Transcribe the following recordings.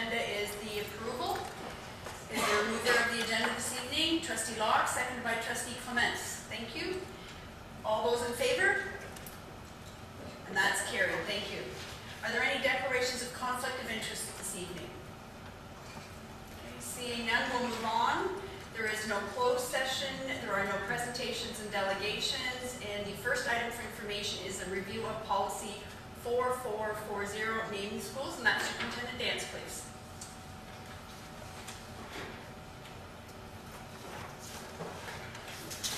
agenda is the approval. Is there a mover of the agenda this evening? Trustee Locke, seconded by Trustee Clements. Thank you. All those in favor? And that's carried. Thank you. Are there any declarations of conflict of interest this evening? Okay, seeing none, we'll move on. There is no closed session. There are no presentations and delegations. And the first item for information is a review of policy 4440, naming schools, and that's Superintendent Dance, please.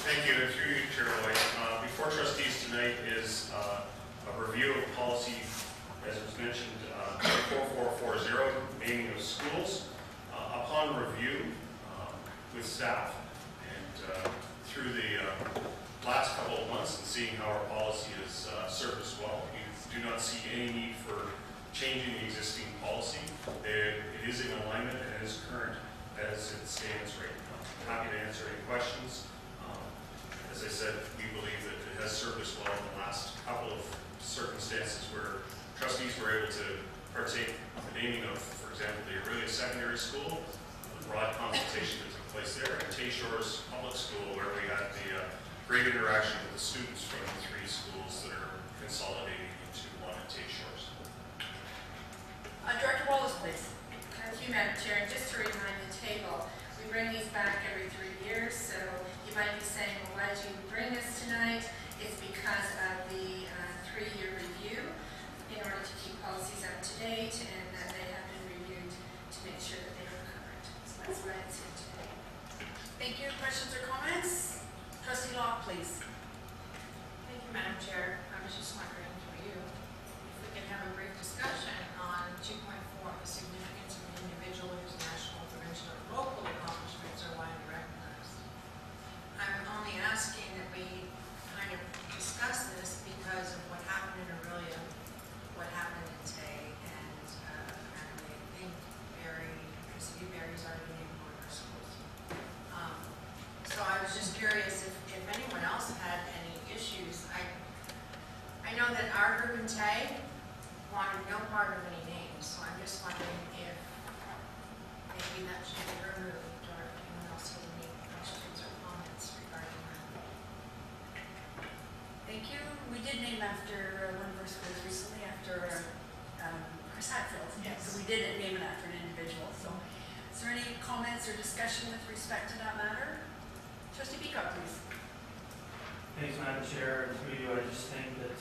Thank you. Through you, Chair Lloyd. Before trustees tonight is a review of policy, as was mentioned, 4440, naming of schools. Upon review with staff and through the last couple of months and seeing how our policy has served us well, we do not see any need for changing the existing policy. It is in alignment and is current as it stands right now. I'm happy to answer any questions. As I said, we believe that it has served us well in the last couple of circumstances where trustees were able to partake in the naming of, for example, the Orillia Secondary School, the broad consultation that took place there, and Tay Shores Public School, where we had the great interaction with the students from the three schools that are consolidating into one at Tay Shores. Director Wallace, please. Thank you, Madam Chair. And just to remind the table, we bring these back every 3 years, so you might be saying, well, why did you bring this tonight? It's because of the 3-year review in order to keep policies up to date, and that they have been reviewed to make sure that they are current. So that's why it's here today. Thank you. Questions or comments? Trustee Locke, please. Thank you, Madam Chair. I was just wondering for you if we can have a brief discussion on 2.4, the significance of an individual whose national, provincial, or local accomplishments are widely recognized. I'm only asking that we kind of discuss this because of what happened in Orillia, what happened in Tay, and apparently I think the City of Barrie's already named one of our schools. So I was just curious if anyone else had any issues. I know that our group in Tay wanted no part of any names, so I'm just wondering if maybe that should be removed, or if anyone else has any questions or comments regarding that. Thank you. We did name after one of our schools recently, after Chris Hatfield. Yes. So we did name it after an individual. So is there any comments or discussion with respect to that matter? Trustee Beacock, please. Thanks, Madam Chair. And through you, I just think that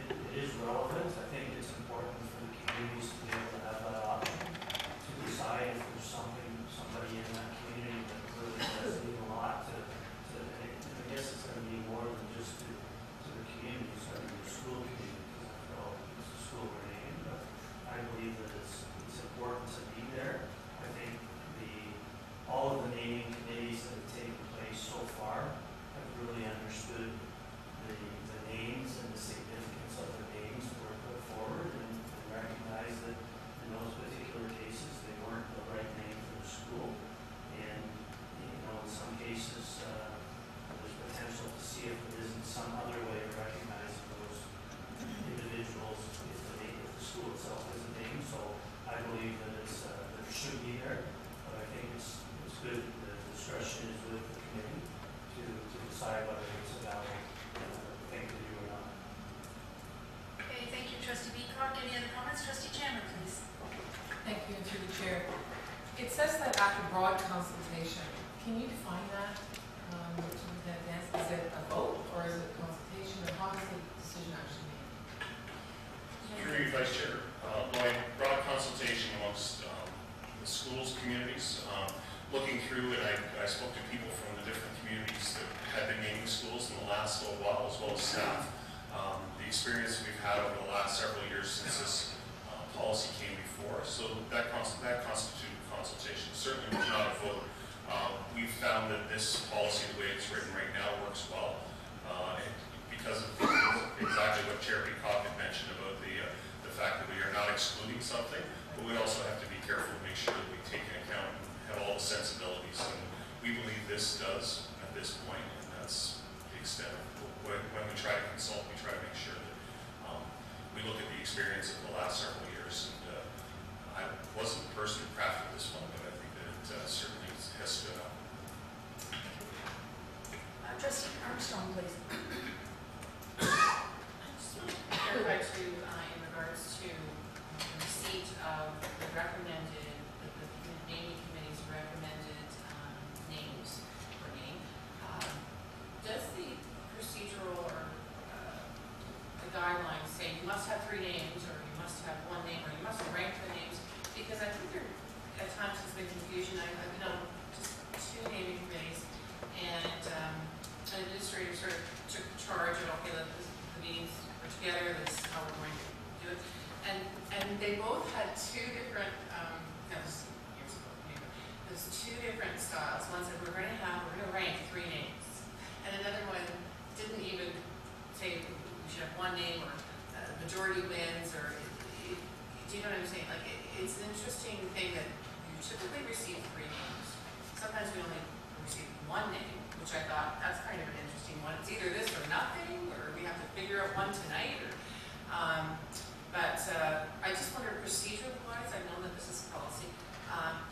it is relevant. I think it's important for the communities to be able to have that option to decide if there's somebody in that community that really does mean a lot to I guess it's going to be more than just to the community, so the school community, because after all, it's a school we're naming, but I believe that it's important to be there. I think all of the naming committees that have taken place so far have really understood the names and the significance of the names that were put forward and recognize that in those particular cases they weren't the right name for the school. And in some cases there's potential to see if there isn't some other way of recognizing those individuals if the school itself isn't named. So I believe that it should be there, but I think it's good. The discretion is with the committee to decide whether it's a valid thing to do or not. Okay, thank you, Trustee Beacock. Any other comments? Trustee Chandler, please. Thank you, through the chair. It says that after broad consultation. Can you define that? Is it a vote or is it consultation, or how is the decision actually made? Through you, Vice Chair, Lloyd, broad consultation amongst the schools, communities, looking through, and I spoke to people from the different communities that had been naming schools in the last little while, as well as staff. The experience we've had over the last several years since this policy came before, so that constituted consultation. Certainly was not a vote. We've found that this policy, the way it's written right now, works well, because of exactly what Chair Beacock had mentioned about the fact that we are not excluding something, but we also have to be careful to make sure that we take into account and have all the sensibilities, and we believe this does at this point, and that's the extent of when we try to consult, we try to make sure that we look at the experience of the last several years, and I person who crafted this one, but I think that it certainly has stood up. Trustee Armstrong, please. I just want to clarify too, in regards to the receipt of the recommended, the naming committee's recommended names or name. Does the procedural or the guidelines say you must have 3 names, or you must have 1 name, or you must rank the names? Because I think there at times has been confusion. I've been on just 2 naming committees, and an administrator sort of took charge of, okay, the meetings are together, this is how we're going to do it. And they both had 2 different, that was years ago, maybe. There's 2 different styles. One said we're going to rank 3 names. And another one didn't even say we should have 1 name, or majority wins, or, do you know what I'm saying? Like, it's an interesting thing that you typically receive 3 names. Sometimes we only receive 1 name, which I thought that's kind of an interesting one. It's either this or nothing, or we have to figure out one tonight. Or, but I just wonder, procedural-wise, I know that this is policy.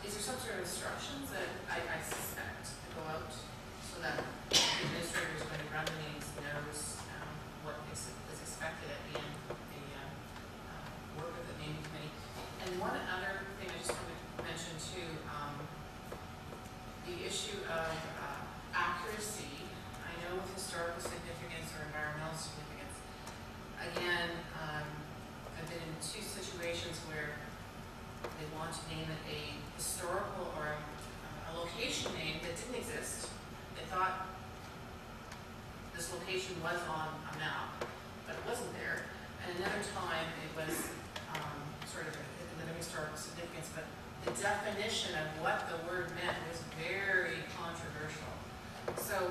Is there some sort of instructions that I suspect to go out so that the administrators, when they run the meetings, knows what is expected at the end of the work of the naming committee? And one other thing I just want to mention too, the issue of accuracy. I know with historical significance or environmental significance, again, I've been in 2 situations where they want to name it a historical or a location name that didn't exist. They thought this location was on a map, but it wasn't there. And another time it was sort of another historical significance, but the definition of what the word meant was very controversial. So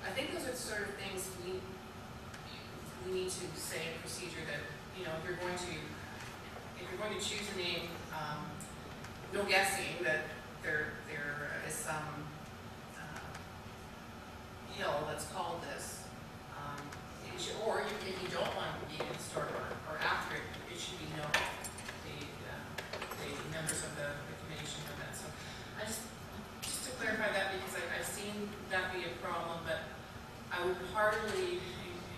I think those are the sort of things we need to say in procedure that, you know, if you're going to choose a name, no guessing that there is some hill that's called this. Or if you don't want to be historic or accurate, it should be known. The members of the committee should know that. So I just to clarify that, because I've seen that be a problem, but I would heartily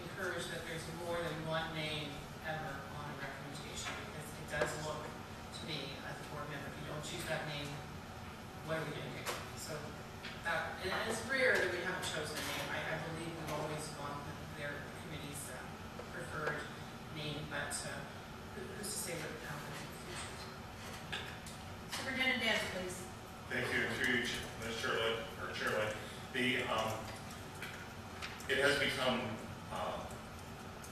encourage that there's more than 1 name ever on a recommendation, because it does look to me as a board member, if you don't choose that name, what are we going to do? So that, and it's rare that we haven't chosen a name. I believe we've always gone with their committee's preferred name, but who's to say what would happen in the future? Superintendent Dan, please. Thank you. Through you, Ms. Chair Lloyd. It has become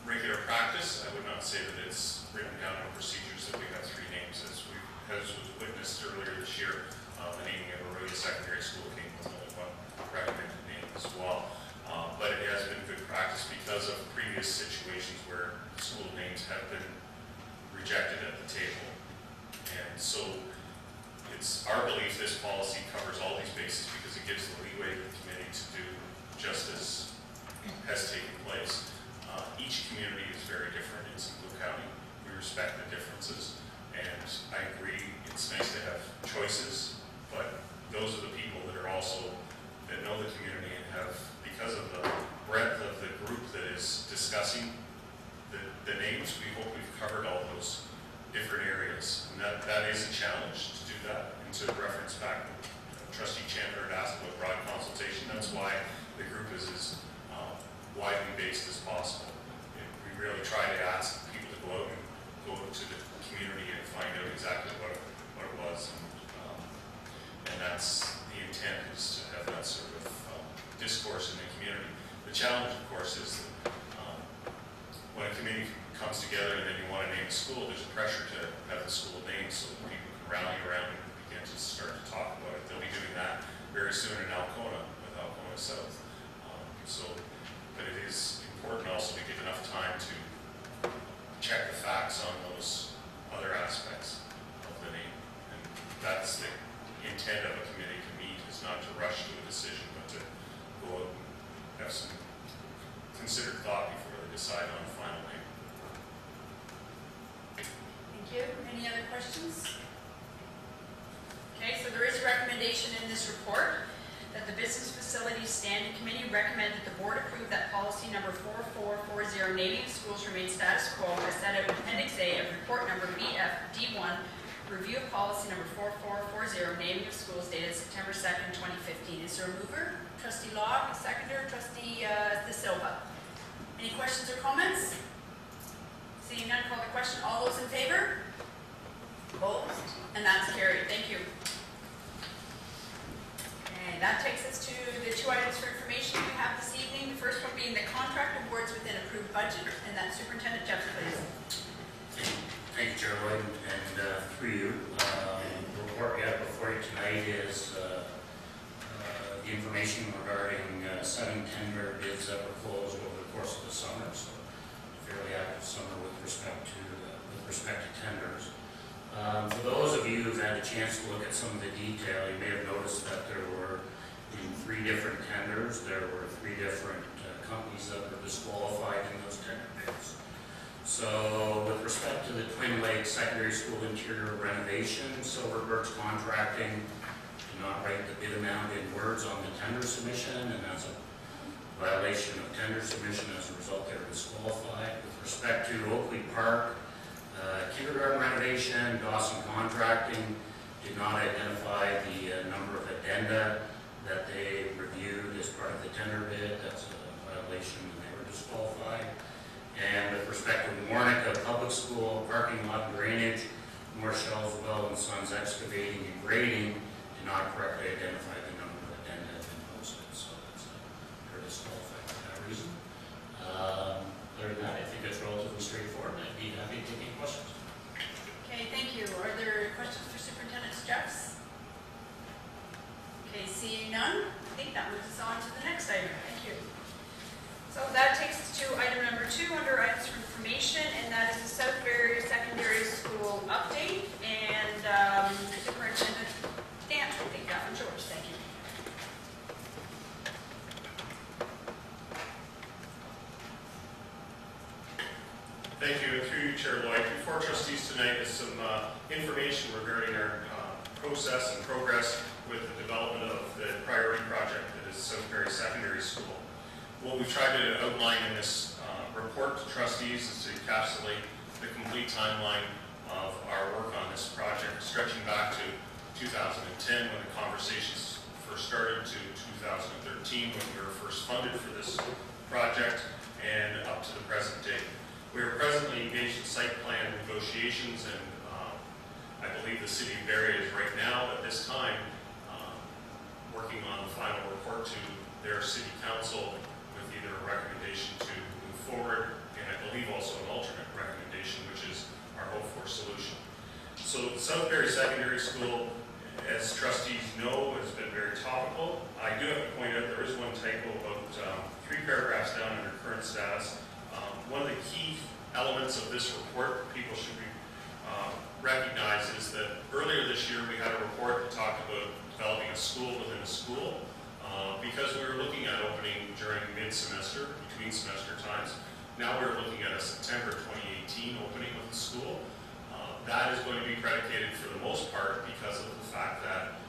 regular practice. I would not say that it's written down in procedures that we have 3 names, as was witnessed earlier this year. The naming of Orillia Secondary School came with only 1 recommended name as well. But it has been good practice because of previous situations where school names have been rejected at the table. And so it's our belief this policy covers all these bases because it gives the leeway to the committee to do just as has taken place. Each community is very different in St. Luke County. We respect the differences, and I agree it's nice to have choices, but those are the people that are also, that know the community and have, because of the breadth of the group that is discussing the names, we hope we've covered all those different areas. And that is a challenge to do that. And to reference back, Trustee Chandler had asked about broad consultation. That's why the group is as widely based as possible. We really try to ask people to go out to the community and find out exactly what it was. And that's the intent, is to have that sort of discourse in the community. The challenge, of course, is that when a committee comes together and then you want to name a school, there's a pressure to have the school named so that people can rally around and begin to start to talk about it. They'll be doing that very soon in Alcona with Alcona South. But it is important also to give enough time to check the facts on those other aspects of the name. And that's the intent of a committee to meet, is not to rush to a decision, but to go out and have some considered thought before they decide on a final name. Thank you. Any other questions? information in this report that the Business Facilities Standing Committee recommended the board approve that policy number 4440, naming of schools, remain status quo as set out in Appendix A of report number BFD1, review of policy number 4440, naming of schools, dated September 2nd, 2015. Is there a mover? Trustee Locke, seconder, Trustee De Silva. Any questions or comments? Seeing none, call the question. All those in favor? Opposed? And that's carried. Thank you. Okay, that takes us to the two items for information we have this evening. The first one being the contract awards within approved budget, and that's Superintendent Jeffs, please. Thank you, Chair Lloyd, and through you. The report we have before you tonight is the information regarding 7 tender bids that were closed over the course of the summer, so fairly active summer with respect to tenders. For those of you who've had a chance to look at some of the detail, you may have noticed that there were, in 3 different tenders, there were 3 different companies that were disqualified in those tender bids. So with respect to the Twin Lakes Secondary School interior renovation, Silverberg's Contracting did not write the bid amount in words on the tender submission, and that's a violation of tender submission. As a result, they were disqualified. With respect to Oakley Park kindergarten renovation, Dawson Contracting did not identify the number of addenda that they reviewed as part of the tender bid. That's a violation, and they were disqualified. And with respect to Warnica Public School parking lot drainage, Morshells Well and Sons Excavating and Grading did not correctly identify the number of addenda that have been posted, so they're disqualified for that reason. Other than that, I think it's relatively straightforward, and I'd be happy to take any questions. Okay, thank you. Are there questions for Superintendent Jeffs? Okay, seeing none, I think that moves us on to the next item. Thank you. So that takes us to item number 2 under items for information, and that is the South Barrie Secondary School update. And Superintendent Dan, I think that one's yours. Thank you. Thank you, and through you, Chair Lloyd. Before trustees tonight is some information regarding our process and progress with the development of the priority project that is South Barrie Secondary School. What we've tried to outline in this report to trustees is to encapsulate the complete timeline of our work on this project, stretching back to 2010 when the conversations first started, to 2013 when we were first funded for this project, and up to the present day. We are presently engaged in site plan negotiations, and I believe the City of Barrie is right now, at this time, working on the final report to their City Council with either a recommendation to move forward, and I believe also an alternate recommendation, which is our hope-for solution. So the South Barrie Secondary School, as trustees know, has been very topical. I do have to point out there is one typo about 3 paragraphs down under current status. One of the key elements of this report people should be recognize is that earlier this year we had a report that talked about developing a school within a school because we were looking at opening during mid-semester, between semester times. Now we're looking at a September 2018 opening of the school. That is going to be predicated for the most part because of the fact that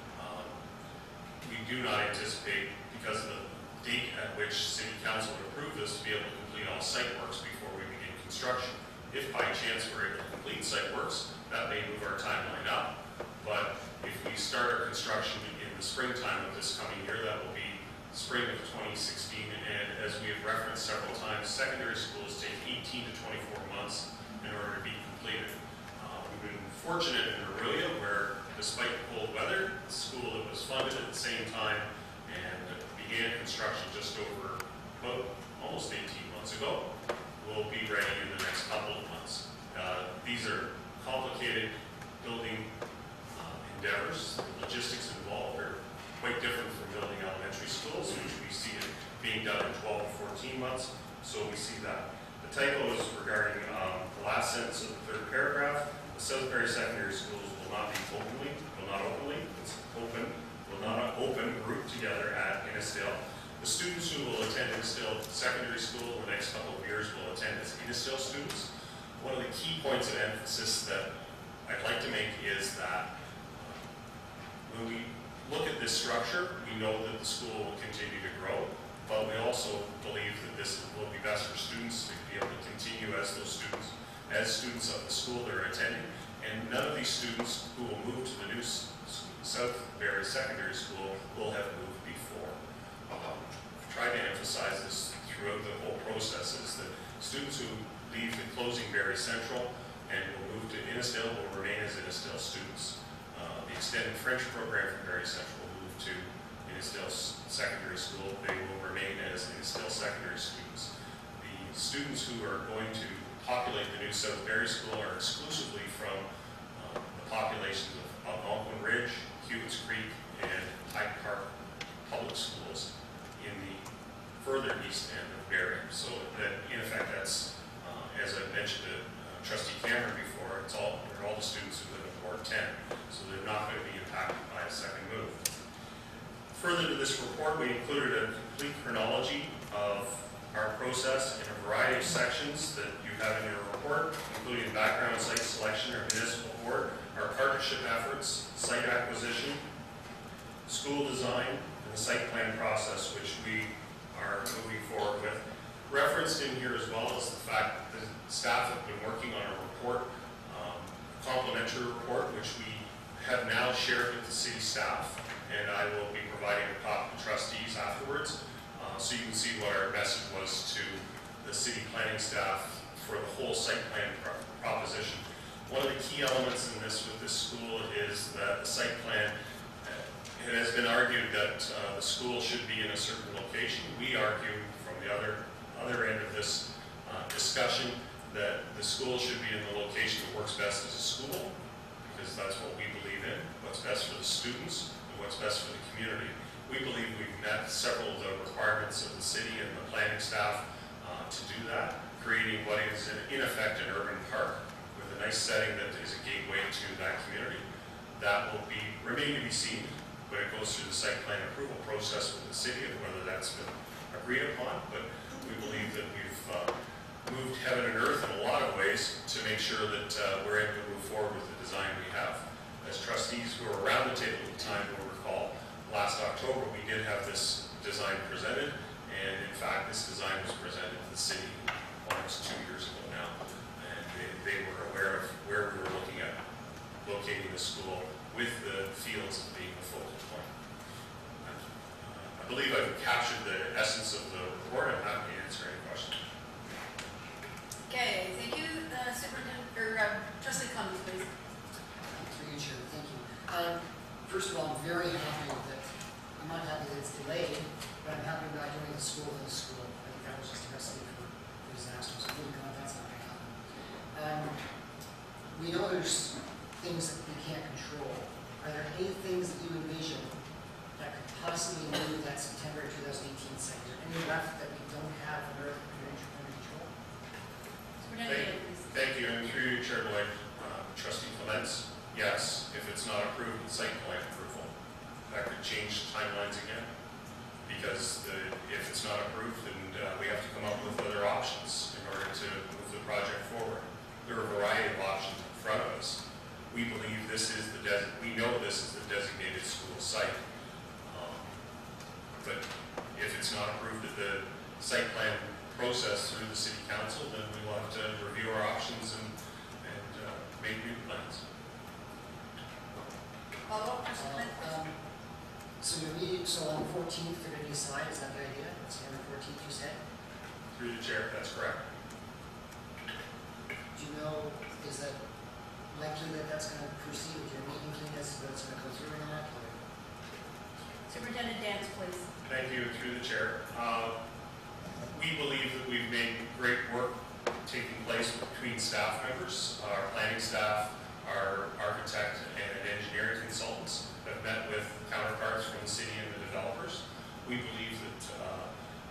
we do not anticipate, because of the date at which City Council would approve this, to be able to complete all site works before we begin construction. If by chance we're able to complete site works, that may move our timeline up. But if we start our construction in the springtime of this coming year, that will be spring of 2016. And as we have referenced several times, secondary schools take 18 to 24 months in order to be completed. We've been fortunate in Orillia where, despite the cold weather, the school that was funded at the same time and began construction just over about almost 18 months ago will be ready in the next couple of months. These are complicated building endeavors. The logistics involved are quite different from building elementary schools, which we see it being done in 12 to 14 months. So we see that. The typo is regarding the last sentence of the 3rd paragraph. The South Barrie Secondary Schools will not open grouped together at Innisdale. The students who will attend Innisdale Secondary School in the next couple of years will attend as Innisdale students. One of the key points of emphasis that I'd like to make is that when we look at this structure, we know that the school will continue to grow, but we also believe that this will be best for students to be able to continue as students of the school they're attending. And none of these students who will move to the new South Barrie Secondary School will have moved before. Try to emphasize this throughout the whole process is that students who leave the closing Barrie Central and will move to Innisdale will remain as Innisdale students. The extended French program from Barrie Central will move to Innisdale Secondary School. They will remain as Innisdale Secondary students. The students who are going to populate the new South Barrie School are exclusively from the populations of Algonquin Ridge, Hewitt's Creek, and Hyde Park public schools in the further east end of Barrie. So that, in effect, that's, as I mentioned to Trustee Cameron before, they're all the students who live in Ward 10, so they're not going to be impacted by a second move. Further to this report, we included a complete chronology of our process in a variety of sections that you have in your report, including background and site selection, our municipal board, our partnership efforts, site acquisition, school design, and the site plan process, which we are moving forward with. Referenced in here as well is the fact that the staff have been working on a report, complimentary report, which we have now shared with the city staff, and I will be providing a copy to trustees afterwards, so you can see what our message was to the city planning staff for the whole site plan proposition. One of the key elements in this with this school is that the site plan, it has been argued that the school should be in a certain location. We argue from the other end of this discussion that the school should be in the location that works best as a school, because that's what we believe in, what's best for the students and what's best for the community. We believe we've met several of the requirements of the city and the planning staff to do that, creating what is in effect an urban park with a nice setting that is a gateway to that community. That will remain to be seen, but it goes through the site plan approval process with the city of whether that's been agreed upon, but we believe that we've moved heaven and earth in a lot of ways to make sure that we're able to move forward with the design we have. As trustees who were around the table at the time will recall, last October we did have this design presented, and in fact this design was presented to the city almost 2 years ago now, and they were aware of where we were looking at locating the school with the fields being the focal point. I believe I've captured the essence of the report. I'm happy to answer any questions. Okay, thank you, Superintendent, or Trustee Cummins, please. Through you, Chair. Thank you. First of all, I'm very happy that, I'm not happy that it's delayed, but I'm happy about doing the school in the school. I think that was just a recipe for disaster, so thank God that's not going to happen. We know there's things that we can't control. Are there any things that you envision that could possibly move that September 2018 site? Is there any left that we don't have under control? Thank you, and through you, Chair Lloyd, Trustee Clements, yes, if it's not approved in site plan approval, that could change timelines again, because if it's not approved, then we have to come up with other options in order to move the project forward. There are a variety of options in front of us. We believe we know this is the designated school site, but if it's not approved at the site plan process through the city council, then we will have to review our options and make new plans. Follow-up, Trustee Cummins? So on the 14th, they're going to decide, is that the idea? It's on the 14th, you said? Through the chair, that's correct. Do you know, is that likely that that's going to proceed with your meeting cleanness, but it's going to go through or not? Superintendent Dance, please. Thank you, through the chair. We believe that we've made great work taking place between staff members, our planning staff, our architect and engineering consultants have met with counterparts from the city and the developers. We believe that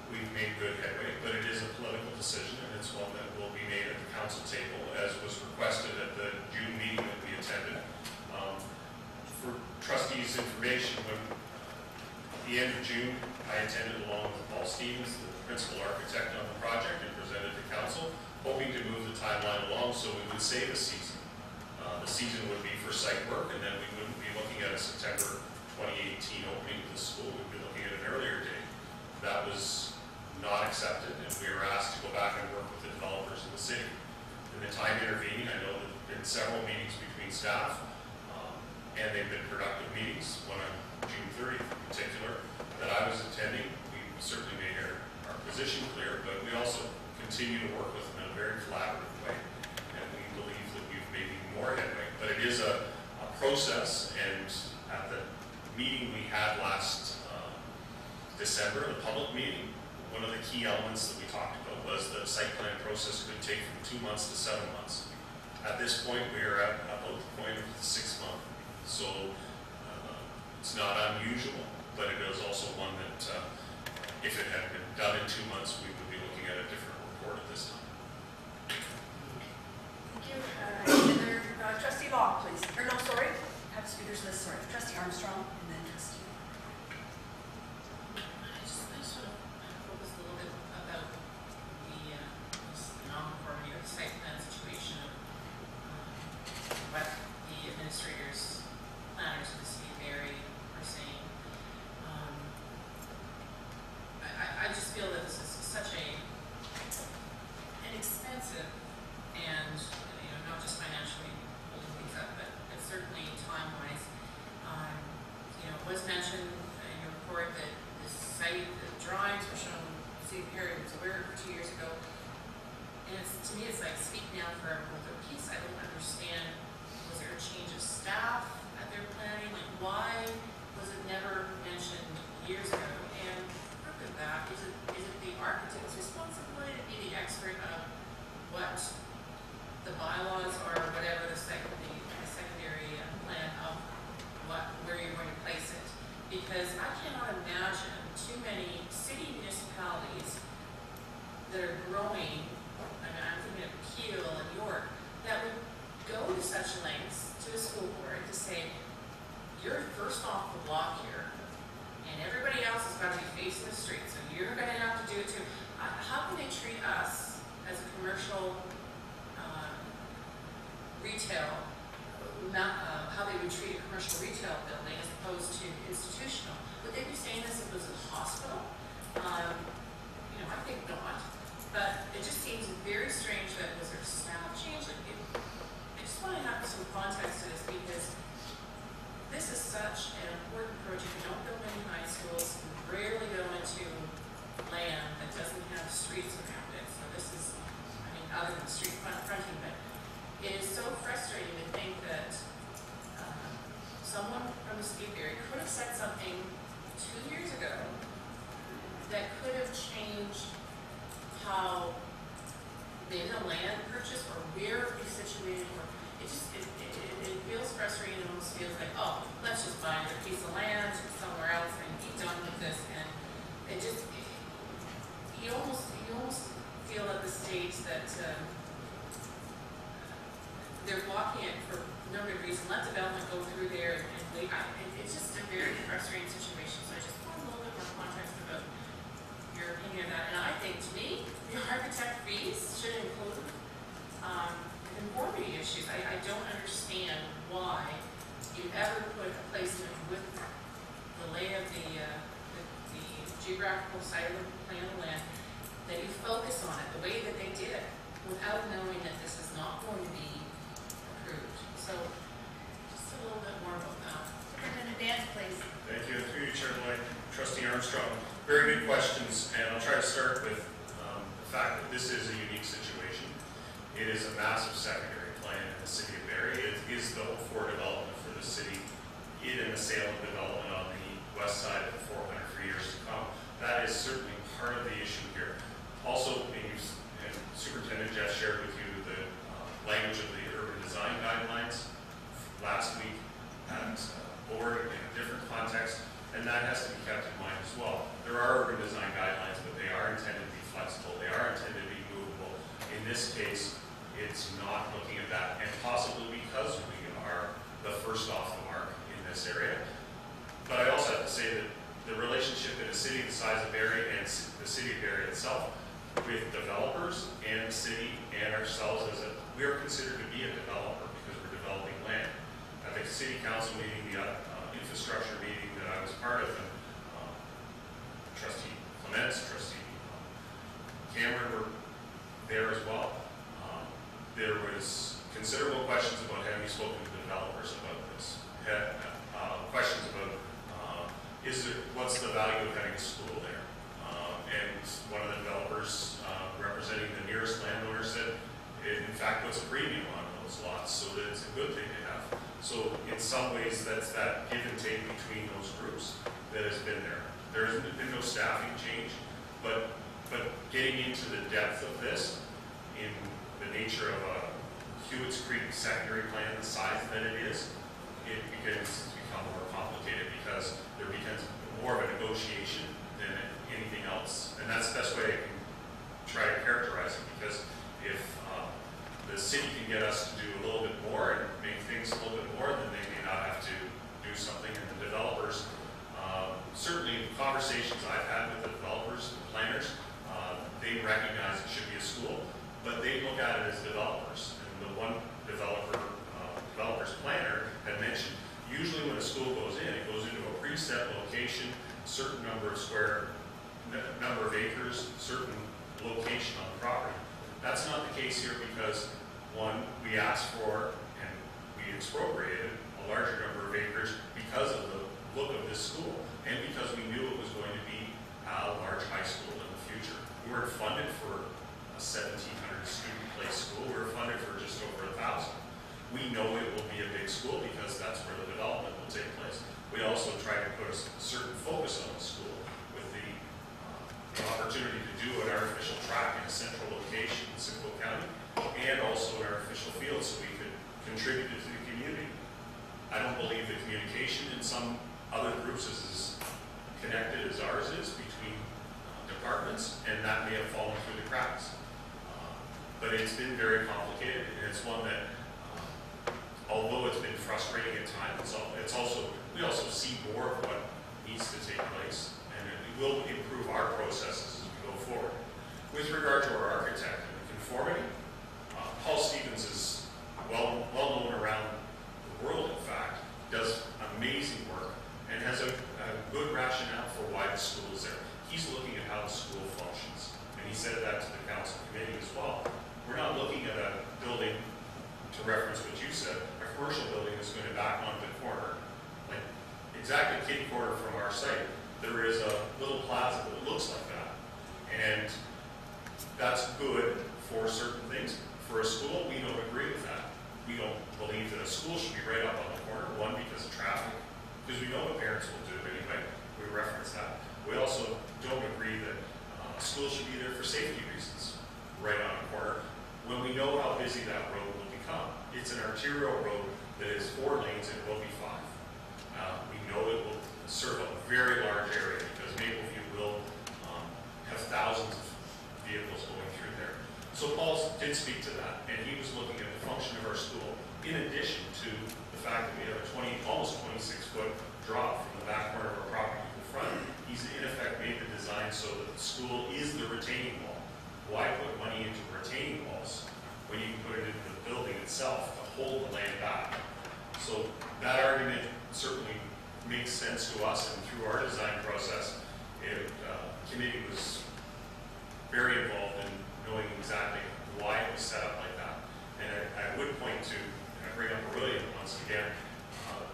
we've made good headway, but it is a political decision, and it's one that will be made at the council table, as was requested at the June meeting that we attended. For trustees' information, when at the end of June, I attended along with Paul Stevens, the principal architect on the project, and presented to council, hoping to move the timeline along so we would save a season. The season would be for site work, and then we wouldn't be looking at a September 2018 staff, and they've been productive meetings. One on June 30th in particular that I was attending, we certainly made our position clear, but we also continue to work with them in a very collaborative way, and we believe that we've made even more headway. But it is a process, and at the meeting we had last December, the public meeting, one of the key elements that we talked about was the site plan process could take from 2 months to 7 months. At this point, we are at about the point of 6 months. So it's not unusual, but it is also one that if it had been done in 2 months, we would be looking at a different report at this time. Thank you. Another Trustee Law, please. Or no, sorry. Have a speaker's list, sorry. Trustee Armstrong and then Trustee. I just want to focus a little bit about the non-conformity or the site plan situation of what the administrators, planners of the City of Barrie are saying. I just feel that this is such an expensive and, not just financially holding things up, but certainly time-wise. It was mentioned in your report that the site, the drawings were shown, City of Barrie was aware of 2 years ago. And to me, it's like speak now for a piece. I don't understand. Was there a change of staff at their planning? Like, why was it never mentioned years ago? And further that, is it the architect's responsibility to be the expert of what the bylaws are, or whatever the secondary plan of where you're going to place it? Because I cannot imagine too many city municipalities that are growing. I mean, I'm thinking of Peel and York, that would go to such lengths to a school board to say, you're first off the block here, and everybody else has got to be facing the street, so you're going to have to do it too. How can they treat us as a commercial retail, how they would treat a commercial retail building as opposed to institutional? Would they be saying this if it was a hospital? I think not. But it just seems very strange that was there staff change. I just want to have some context to this, because this is such an important project. We don't build many high schools. We rarely go into land that doesn't have streets around it. So this is, other than street fronting, but it is so frustrating to think that someone from the City of Barrie could have said something 2 years ago that could have changed how maybe the land purchase or where it would be situated, or it feels frustrating. It almost feels like, oh, let's just buy another piece of land somewhere else and be done with this. And it just, you almost feel at the stage that they're blocking it for no good reason. Let development go through there and wait. It's just a very frustrating situation. So I just want a little bit more context about your opinion of that. And I think, to me, the architect fees should include conformity issues. I don't understand why you ever put a placement with the lay of the geographical site of the plan of land, that you focus on it the way that they did, without knowing that this is not going to be approved. So just a little bit more about that. Superintendent Dan, please. Thank you. Through you, Chair Lloyd. Trustee Armstrong. Very good questions, and I'll try to start with the fact that this is a unique situation. It is a massive secondary plan in the City of Barrie. It is the for development for the city. It and the sale of development on the west side of the 400 for years to come. That is certainly part of the issue here. Also, and Superintendent Jeff shared with you the language of the urban design guidelines last week at board in a different context, and that has to be kept in mind as well. There are urban design guidelines, but they are intended to be flexible. They are intended to be movable. In this case, it's not looking at that, and possibly because we are the first off the mark in this area. But I also have to say that the relationship in a city the size of Barrie and the City of Barrie itself, with developers and the city and ourselves, we are considered to be a developer because we're developing land. At the City Council meeting, the infrastructure meeting that I was part of, and Trustee Clements, Trustee Cameron were there as well. There was considerable questions about have you spoken to the developers about this? Questions about what's the value of having a school there? And one of the developers representing the nearest landowner said, it in fact puts a premium on those lots, so that it's a good thing to have. So in some ways, that's that give and take between those groups that has been there. There has been no staffing change, but getting into the depth of this in the nature of a Hewitt's Creek secondary plan, the size that it is, it begins to become more complicated because there becomes more of a negotiation than anything else. And that's the best way I can try to characterize it, because if the city can get us to do a little bit more and make things a little bit more, then they may not have to do something. And the developers, certainly the conversations I've had with the developers, the planners, they recognize it should be a school, but they look at it as developers. And the one developer's planner had mentioned, usually when a school goes in, it goes into a preset location, certain number of acres, certain location on the property. That's not the case here because, one, we asked for and we expropriated a larger number of acres because of the look of this school and because we knew it was going to be a large high school in the future. We weren't funded for a 1,700 student place school. We were funded for just over 1,000. We know it will be a big school because that's where the development will take place. We also try to put a certain focus on the school with the opportunity to do an artificial track in a central location in Simcoe County and also an artificial field so we could contribute it to the community. I don't believe the communication in some other groups is as connected as ours is between departments, and that may have fallen through the cracks. But it's been very complicated, and it's one that, although it's been frustrating at times, we also see more of what needs to take place, and it will improve our processes as we go forward. With regard to our architect and the conformity, Paul Stevens is well known around the world, in fact, does amazing work, and has a good rationale for why the school is there. He's looking at how the school functions, and he said that to the council committee as well. We're not looking at a building, to reference what you said, a commercial building that's going to back onto the corner. Like exactly kitty corner from our site, there is a little plaza that looks like that. And that's good for certain things. For a school, we don't agree with that. We don't believe that a school should be right up on the corner, one, because of traffic, because we know what parents will do anyway. We reference that. We also don't agree that a school should be there for safety reasons, right on a corner, when we know how busy that road will become. It's an arterial road that is 4 lanes and will be 5. We know it will serve a very large area because Mapleview will have thousands of vehicles going through there. So Paul did speak to that, and he was looking at the function of our school in addition to the fact that we have a almost 26-foot drop from the back corner of our property to the front. He's in effect made the design so that the school is the retaining wall. Why put money into retaining walls when you can put it into the building itself to hold the land back? So that argument certainly makes sense to us, and through our design process, the committee was very involved in knowing exactly why it was set up like that. And I would point to, and I bring up Orillia once again,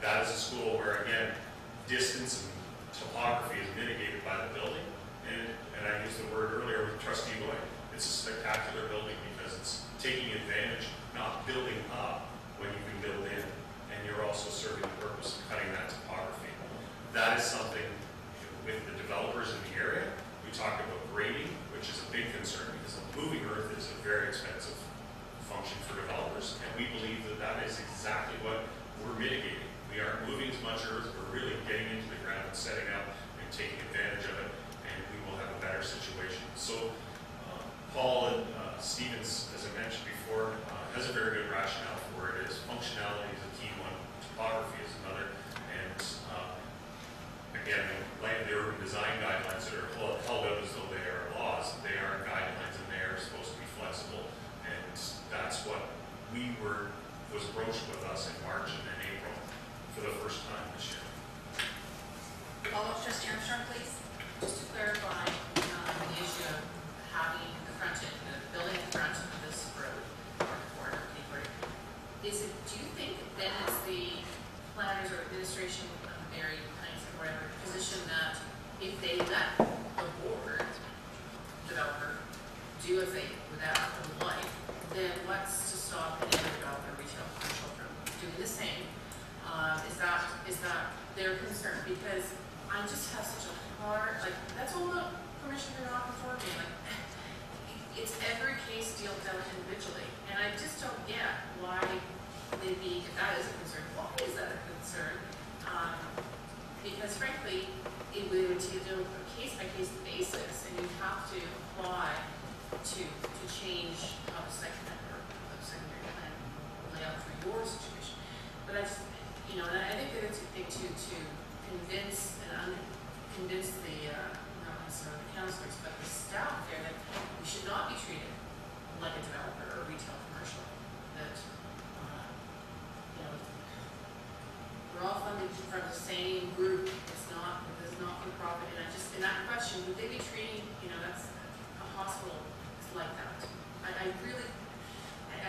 that is a school where, again, distance and topography is mitigated by the building. And I used the word earlier with Trustee Lloyd. It's a spectacular building because it's taking advantage, not building up when you can build in, and you're also serving the purpose of cutting that topography. That is something with the developers in the area. We talked about grading, which is a big concern because moving earth is a very expensive function for developers, and we believe that that is exactly what we're mitigating. We aren't moving as much earth, we're really getting into the ground and setting up and taking advantage of it, and we will have a better situation. So Paul and Stevens, as I mentioned before, has a very good rationale for where it is. Functionality is a key one, topography is another, and again, like the urban design guidelines that are held out as though they are laws, they are guidelines and they are supposed to be flexible, and that's what was broached with us in March and in April for the first time this year. Follow-up, Trustee Armstrong, please. Just to clarify, the issue of having the building in front of this road, or corner, administration, Barrie, whatever, position that if they let the board developer do as they would like, then what's to stop any other developer, retail, commercial from doing the same? Is that their concern? Because I just have such a hard, like, that's all the permission they're not performing. Like, it's every case dealt out individually, and I just don't get why they'd be, if that is a concern, why is that a concern? Because frankly, it would do a case-by-case basis, and you have to apply to change how the secondary plan will lay out for your situation. But I just, you know, and I think that it's a thing to convince the not necessarily the counselors, but the staff there that we should not be treated like a developer or retail commercial. That you know, we're all funded from the same group. It's not for profit. And I just, in that question, would they be treating, you know, that's a hospital is like that. I really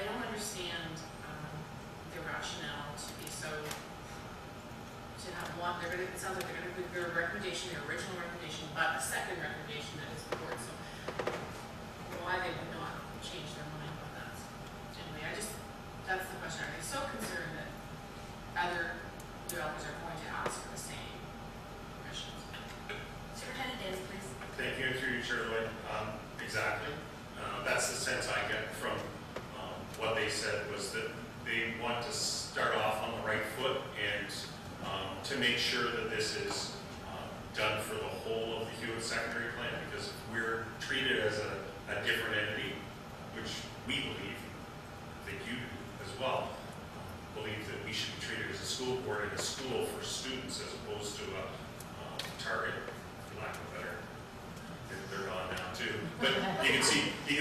don't understand their rationale to be so, to have one, it sounds like they're going to put their recommendation, their original recommendation, but a second recommendation that is support. So why they would not change their mind on that. Anyway, that's the question. I'm so concerned that other developers are going to ask for the same permissions. Superintendent Davis, please. Thank you, through you, Chair Lloyd. Exactly. That's the sense I get from what they said, was that they want to start off on the right foot and to make sure that this is done for the whole of the Hewitt secondary plan, because if we're treated as a different entity, which we believe, I think you do as well, believe that we should be treated as a school board and a school for students as opposed to a target, for lack of a better. They're gone now too. But you can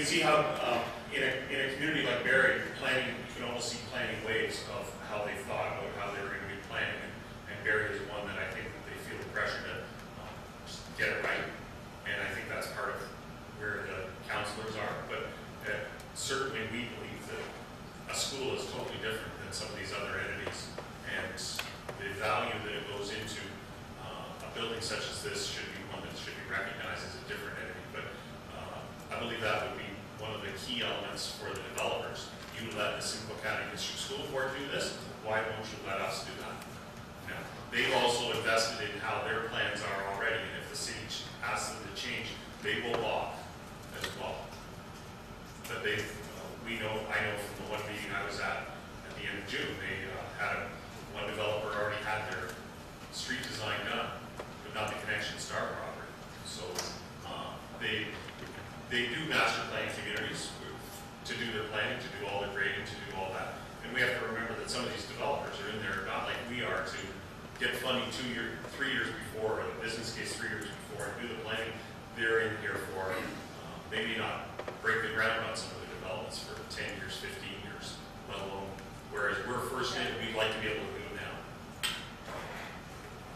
see how in a community like Barrie, planning, you can almost see planning waves of how they thought about how they were going to be planning. And Barrie is one that I think that they feel the pressure to just get it right. And I think that's part of where the counselors are. But certainly we believe that a school is totally different than some of these other entities. And the value that it goes into a building such as this should be one that should be recognized as a different entity. But I believe that would be one of the key elements for the developers. You let the Simcoe County District School Board do this, why won't you let us do that? Now, they've also invested in how their plans are already, and if the city asks them to change, they will balk as well. But I know from the one meeting I was at the end of June, they had one developer already had their street design done, but not the connection to our property. So they do master plan communities to do their planning, to do all the grading, to do all that. And we have to remember that some of these developers are in there not like we are to get funding 3 years before, or the business case 3 years before, and do the planning. They're in here for maybe not break the ground on some of the developments for 10 years, 15 years, let alone, whereas we're first in, we'd like to be able to do it now.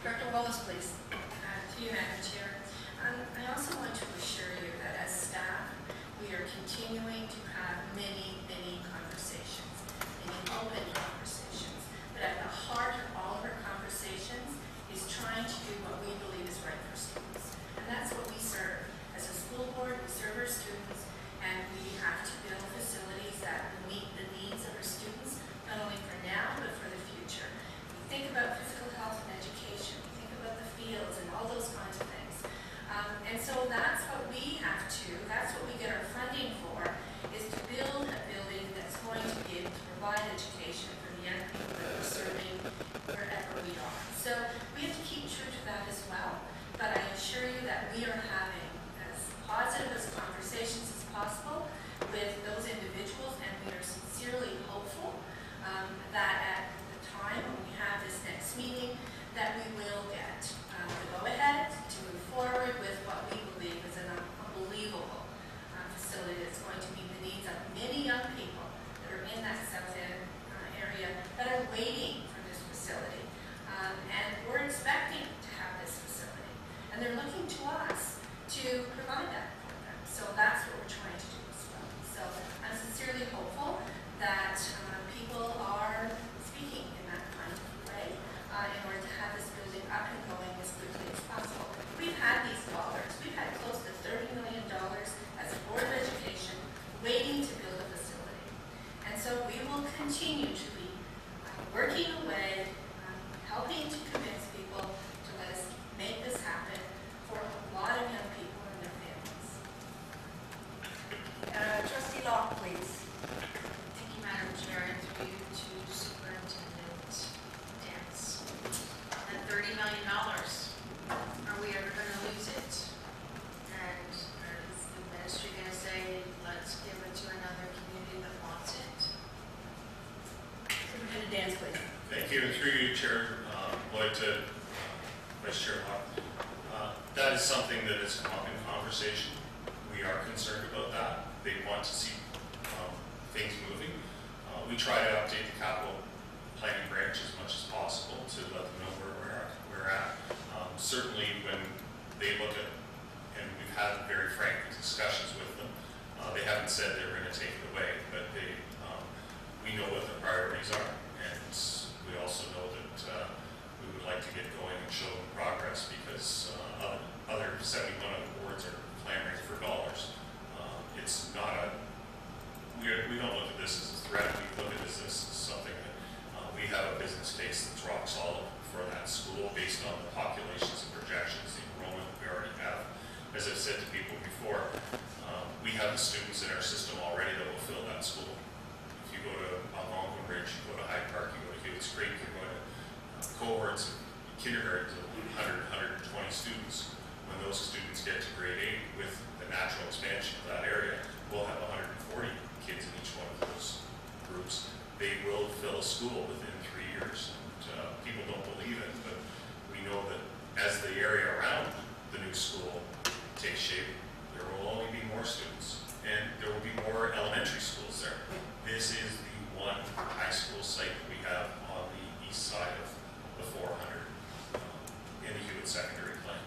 Director Wallace, please. To you, Madam Chair. I also want to assure you that as staff, we are continuing to have many, many conversations, many open conversations. But at the heart of all of our conversations is trying to do what we believe is right for students. And that's what we serve. As a school board, we serve our students, and we have to build facilities that meet the needs of our students, not only for now, but for the future. We think about physical health and education. We think about the fields and all those kinds of things. And so that's what we have to, that's what we get our funding for, is to build a building that's going to be able to provide education for the young people that we're serving wherever we are. So we have to keep true to that as well. But I assure you that we are having as positive as conversations as possible with those individuals, and we are sincerely hopeful that at the time when we have this next meeting, that we will get the go-ahead to move forward with what we believe is an unbelievable facility that's going to meet the needs of many young people that are in that South End area that are waiting for this facility. And we're expecting to have this facility. And they're looking to us to provide that for them. So that's what we're trying to do as well. So I'm sincerely hopeful that people are speaking in that kind of way in order to $30 million. Are we ever going to lose it? And is the ministry going to say, let's give it to another community that wants it? Superintendent Dance, please. Thank you. Through you, Chair Lloyd, to Vice Chair Locke. That is something that has come up in conversation. We are concerned about that. They want to see things moving. We try to update the capital planning branch as much as possible to let them know where we're at. Certainly when they look at, and we've had very frank discussions with them, they haven't said they're going to take it away, but we know what the priorities are, and we also know that we would like to get going and show them progress, because other 71 other boards are clamoring for dollars. It's not a, we don't look at this as a threat. We look at this as something that we have a business case that's rock solid for that school based on the populations and projections, the enrollment we already have. As I've said to people before, we have the students in our system already that will fill that school. If you go to Algonquin Ridge, you go to Hyde Park, you go to Hewitt's Creek, you go to cohorts of kindergarten to 100, 120 students. When those students get to grade 8 with the natural expansion of that area, we'll have 140 kids in each one of those groups. They will fill a school within 3 years. And, people don't believe it, but we know that as the area around the new school takes shape, there will only be more students, and there will be more elementary schools there. This is the one high school site that we have on the east side of the 400 in the Hewitt Secondary Plan.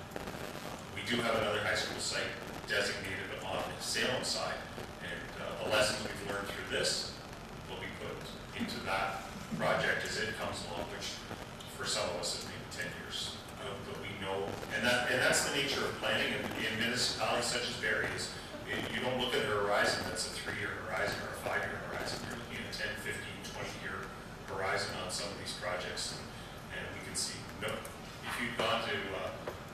We do have another high school site designated on the Salem side, and the lessons we've learned through this will be put into that project as it comes along, which for some of us is maybe 10 years. But we know, and that's the nature of planning in municipalities such as Barrie. Is you don't look at a horizon that's a 3-year horizon or a 5-year horizon. You're looking at a 10, 15, 20-year horizon on some of these projects, and we can see. No, if you'd gone to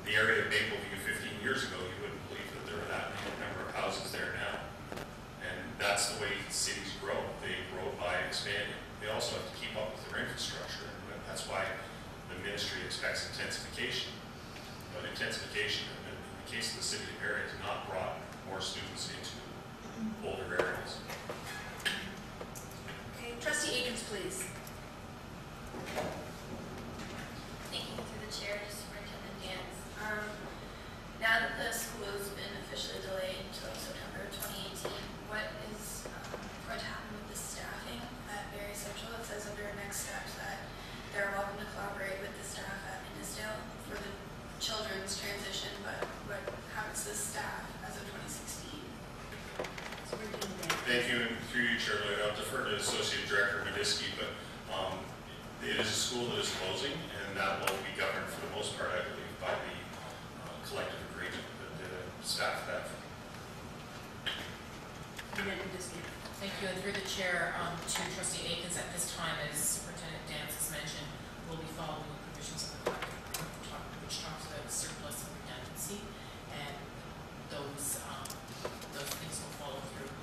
the area of Mapleview 15 years ago, you wouldn't believe that there were that many number of houses there now. And that's the way cities grow. They grow by expanding. They also have to keep up with their infrastructure, and that's why the ministry expects intensification. But intensification, in the case of the City of Barrie, has not brought more students into older areas. Okay, Trustee Akins, please. Thank you through the chair to Superintendent Dance. Now that the school has been officially delayed until September 2018, what is going to happen with the staffing at Barrie Central? It says under next steps that they're welcome to collaborate with the staff at Innisdale for the children's transition, but what happens to the staff as of 2016? Thank you, and through you, Chair Lloyd, I'll defer to Associate Director Mediski, but it is a school that is closing, and that will be governed for the most part, I believe, by the collective agreement that the staff have. Thank you, and through the chair to Trustee Akins, at this time, as Superintendent Dance has mentioned, we'll be following the provisions of the collective agreement, which talks about surplus and redundancy, and those things will follow through.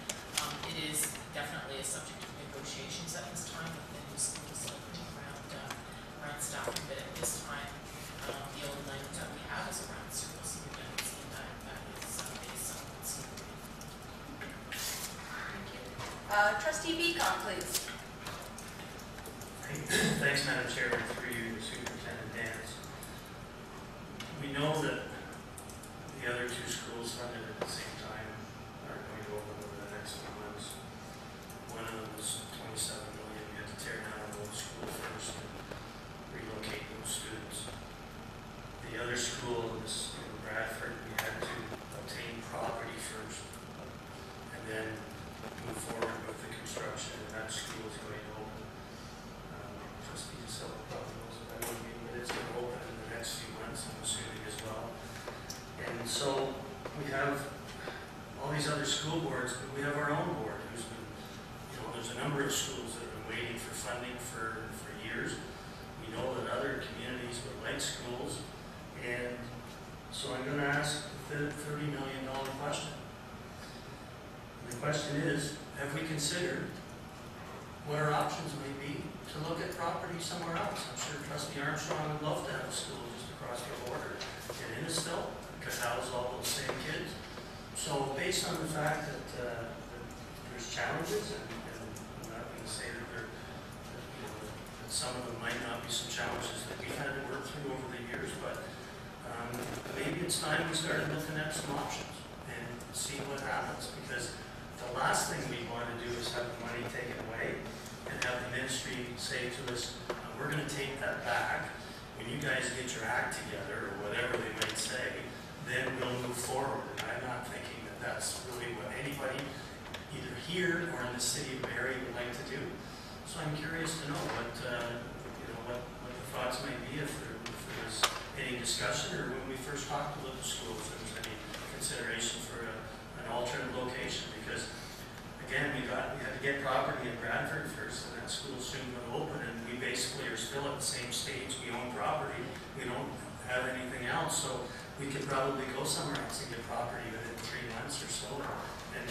It is definitely a subject of negotiations at this time with the new school facility around staffing, but at this time, the only language that we have is around surplus and redundancy, and that is based on what's here. Thank you. Trustee Beacock, please. Thanks, Madam Chair, and through you, Superintendent Dance. We know that the other two schools funded at the same time are going to open over the next few months. One of them was $27 million. We had to tear down an old school first and relocate those students. The other school is in Bradford. We had to obtain property first and then move forward with the construction, and that school is going to open. Trustee Sept probably knows what that would mean, but it's going to open in the next few months, I'm assuming, as well. And so we have all these other school boards, but we have our own board who's been, there's a number of schools that have been waiting for funding for years. We know that other communities would like schools, and so I'm going to ask the $30 million question. And the question is, have we considered what our options may be to look at property somewhere else. I'm sure Trustee Armstrong would love to have a school just across the border in Innisdale, could house all those same kids. So based on the fact that there's challenges, and I'm not going to say that that some of them might not be some challenges that we've had to work through over the years, but maybe it's time we started looking at some options and see what happens, because the last thing we want to do is have the money taken away and have the ministry say to us, we're going to take that back. When you guys get your act together, or whatever they might say, then we'll move forward. And I'm not thinking that that's really what anybody, either here or in the City of Barrie, would like to do. So I'm curious to know what the thoughts might be, if there's any discussion, or when we first talked about the school, if there was any consideration for an alternate location. Because again, we had to get property in Bradford first, and that school's soon going to open, and we basically are still at the same stage. We own property, we don't have anything else, so we could probably go somewhere else and get property within 3 months or so, and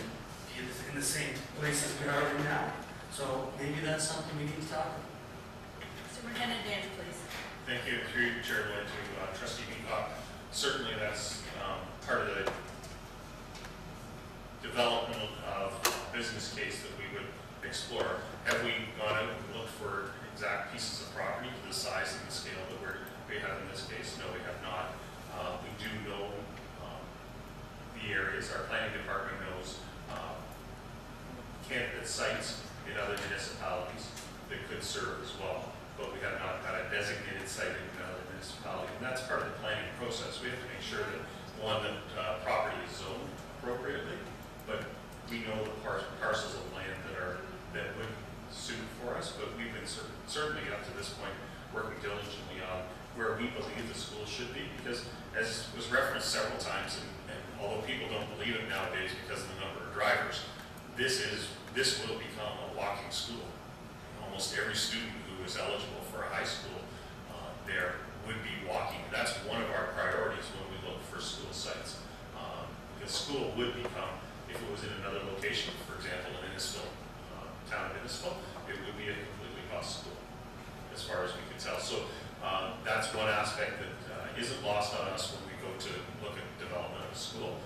be in the same place as we are right now. So maybe that's something we need to talk about. Superintendent Dan, please. Thank you, through Chair Lloyd, to Trustee Beacock. Certainly that's part of the development of business case that we would explore. Have we gone out and looked for exact pieces of property to the size and the scale that we have in this case? No, we have not. We do know the areas. Our planning department knows candidate sites in other municipalities that could serve as well, but we have not got a designated site in another municipality, and that's part of the planning process. We have to make sure that, one, that property is zoned appropriately, but we know the parcels of land that would suit for us, but we've been certainly up to this point working diligently on where we believe the school should be, because as was referenced several times, and although people don't believe it nowadays because of the number of drivers, this will become a walking school. Almost every student who is eligible for a high school there would be walking. That's one of our priorities when we look for school sites. Because school would become, if it was in another location, for example in Innisfil, town of Innisfil, it would be a completely bus school as far as we can tell. So that's one aspect that isn't lost on us when we go to look at development of a school,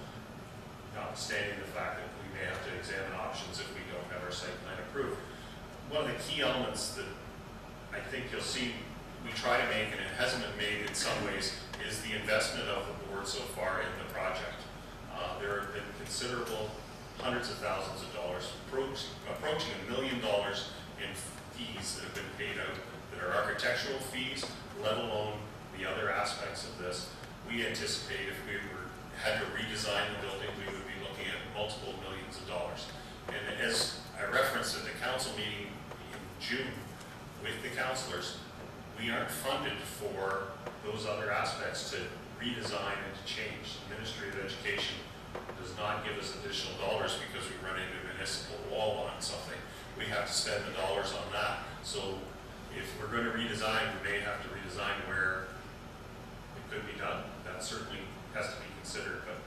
notwithstanding the fact that we may have to examine options if we don't have our site plan approved. One of the key elements that I think you'll see we try to make, and it hasn't been made in some ways, is the investment of the board so far in the project. There have been considerable hundreds of thousands of dollars, approaching $1 million in fees that have been paid out, that are architectural fees, let alone the other aspects of this. We anticipate if we had to redesign the building, we would be looking at multiple millions of dollars. And as I referenced at the council meeting in June with the councillors, we aren't funded for those other aspects to redesign and to change. The Ministry of Education does not give us additional dollars because we run into a municipal wall on something. We have to spend the dollars on that. So if we're going to redesign, we may have to redesign where it could be done. That certainly has to be considered. But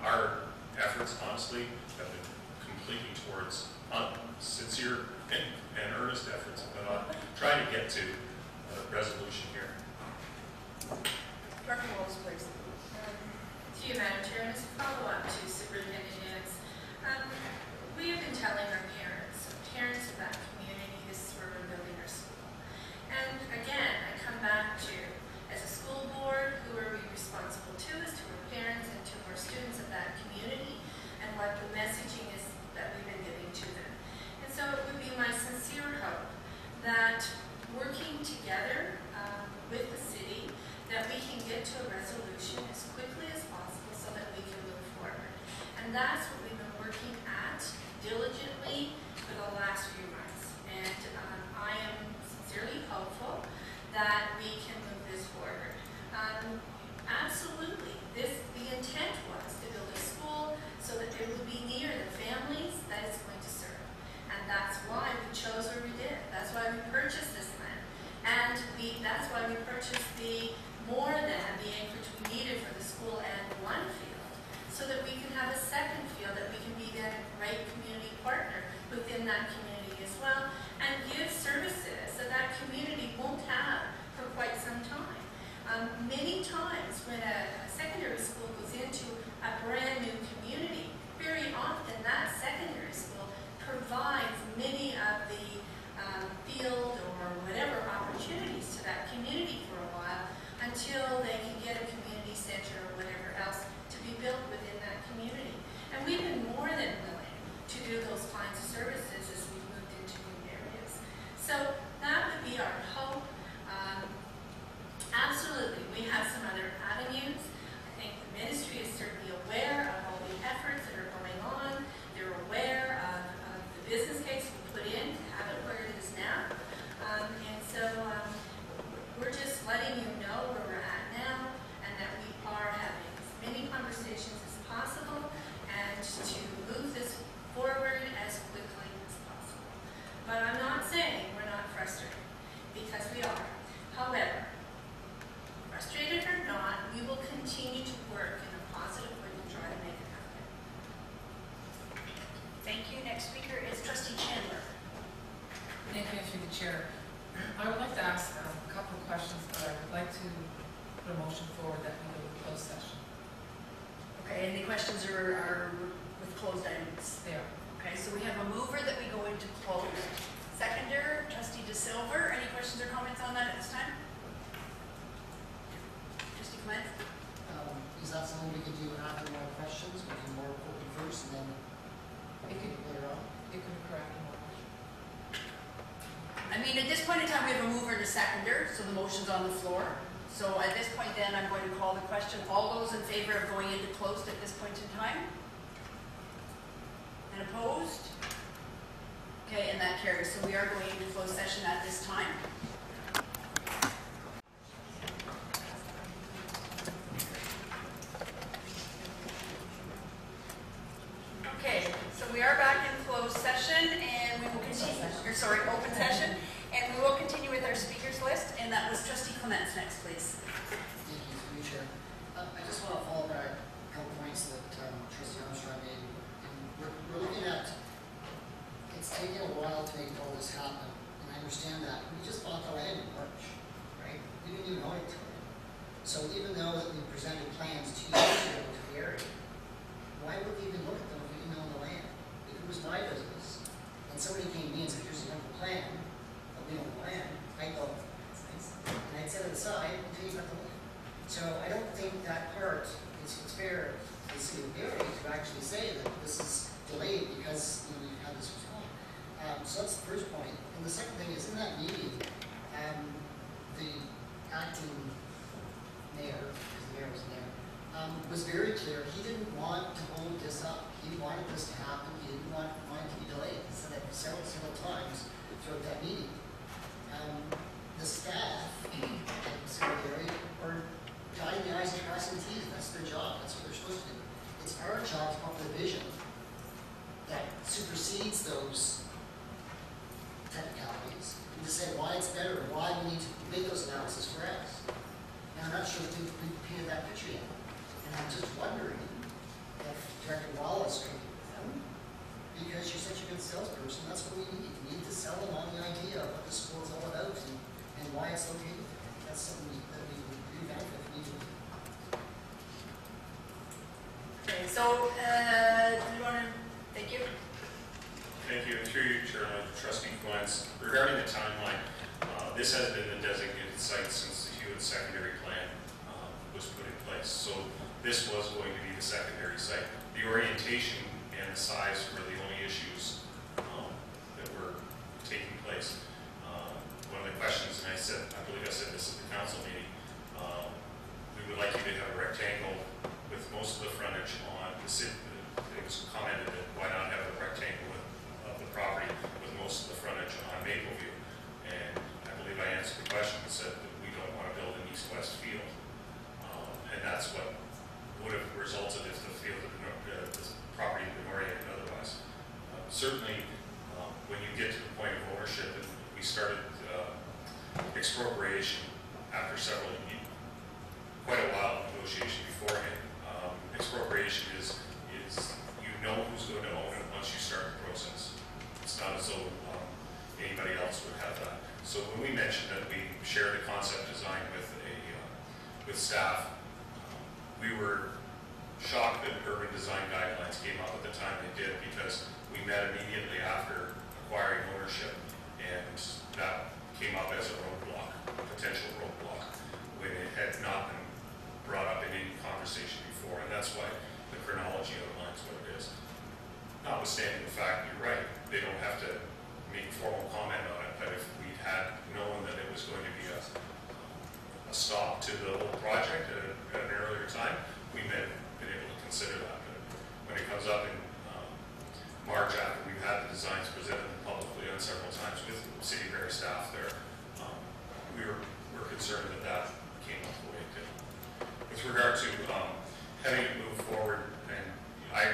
our efforts, honestly, have been completely towards sincere and earnest efforts, but trying to get to a resolution here. Director Walls, please. To you, Madam Chair, and as a follow-up to Superintendent Nance, we have been telling our parents of that community, this is where we're building our school. And again, I come back to, as a school board, who are we responsible to? Is to our parents and to our students of that community, and what the messaging is that we've been giving to them. And so it would be my sincere hope that working together with the city, that we can get to a resolution as quickly as possible so that we can move forward. And that's what we've been working at diligently for the last few months. And I am sincerely hopeful that we can move this forward. Absolutely, the intent was to build a school so that it would be near the families that it's going to serve. And that's why we chose where we did. That's why we purchased this land. And that's why we purchased the more than the acreage we needed for the school and one field, so that we can have a second field that we can be then a great community partner within that community as well, and give services that times when a secondary school goes into a brand new community, very often that secondary school provides many of the field or whatever opportunities to that community for a while until they can get a community center or whatever else to be built within that community. And we've been more than willing to do those kinds of services as we've moved into new areas. So that would be our hope. Absolutely, we have some other avenues. I think the ministry is certainly aware of all the efforts that are going on. They're aware of the business case we put in to have it where it is now. And so we're just letting you know where we're at now and that we are having as many conversations as possible and to move this forward as quickly as possible. But I'm not saying we're not frustrated, because we are. However, frustrated or not, we will continue to work in a positive way to try to make it happen. Thank you. Next speaker is Trustee Chandler. Thank you, through the chair. I would like to ask a couple of questions, but I would like to put a motion forward that we go to closed session. Okay, any questions are with closed items? There. Okay, so we have a mover that we go into closed. Seconder, Trustee DeSilver. Any questions or comments on that at this time? Trustee Clement? Is that something we could do after more questions? We do more open first and then It could, later on? it could occur after more questions. I mean, at this point in time, we have a mover and a seconder, so the motion's on the floor. So at this point then, I'm going to call the question. All those in favor of going into closed at this point in time? And opposed? Okay, and that carries. So we are going into closed session at this time. Okay, so we are back in closed session and we will continue, open session, and we will continue with our speakers list, and that was Trustee Clements next, please. Thank you, through you, Chair. I just want to follow back a couple points that Trustee Armstrong made. And we're looking at, it's taken a while to make all this happen, and I understand that. We just bought the land in March, right? We didn't even own it till then. So even though that we presented plans 2 years ago to the area, why would we even look at them if we didn't own the land? If it was my business, and somebody came to me and said, here's a simple plan, but we own the land, I'd go, that's nice. And I'd set it aside until you got the land. So I don't think that part is fair to the City of Barrie to actually say that this is delayed because we've had this withdrawn. So that's the first point. And the second thing is, in that meeting, the acting mayor, because the mayor was there, was very clear. He didn't want to hold this up. He wanted this to happen. He didn't want it to be delayed. He said that several times throughout that meeting. The staff in the City of Barrie are dotting the I's and crossing the T's. That's their job. That's what they're supposed to do. It's our job to come up with a vision that supersedes those technicalities and to say why it's better, why we need to make those analysis for us. And I'm not sure if we've painted that picture yet. And I'm just wondering if Director Wallace could be with them, because you're such a good salesperson. That's what we need. We need to sell them on the idea of what the school is all about and why it's located. That's something that we would really benefit from each of them. Okay, so do you want to, thank you. Thank you. Through you, Chairman, Trustee Clements. Regarding the timeline, this has been the designated site since the Hewitt secondary plan was put in place. So this was going to be the secondary site. The orientation and the size were the only issues that were taking place. One of the questions, and I believe I said this at the council meeting, we would like you to have a rectangle with most of the frontage on the city. It was commented that why not have a rectangle of the property with most of the frontage on Mapleview. And I believe I answered the question and said that we don't want to build an east-west field. And that's what would have resulted if the field had been, this property had been oriented otherwise. Certainly, when you get to the point of ownership, and we started expropriation after quite a while of negotiation beforehand. Expropriation is you know who's going to own it once you start the process. It's not as though anybody else would have that. So when we mentioned that we shared a concept design with staff staff, we were shocked that urban design guidelines came up at the time they did, because we met immediately after acquiring ownership, and that came up as a roadblock, a potential roadblock, when it had not been brought up in any conversation before, and that's why the chronology outlines what it is. Notwithstanding the fact, you're right, they don't have to make formal comment on it, but if we had known that it was going to be a stop to the whole project at an earlier time, we may have been able to consider that. But when it comes up in March, after we've had the designs presented publicly on several times with City of Barrie staff there, we were concerned that that came up the way it did. With regard to having it move forward, and I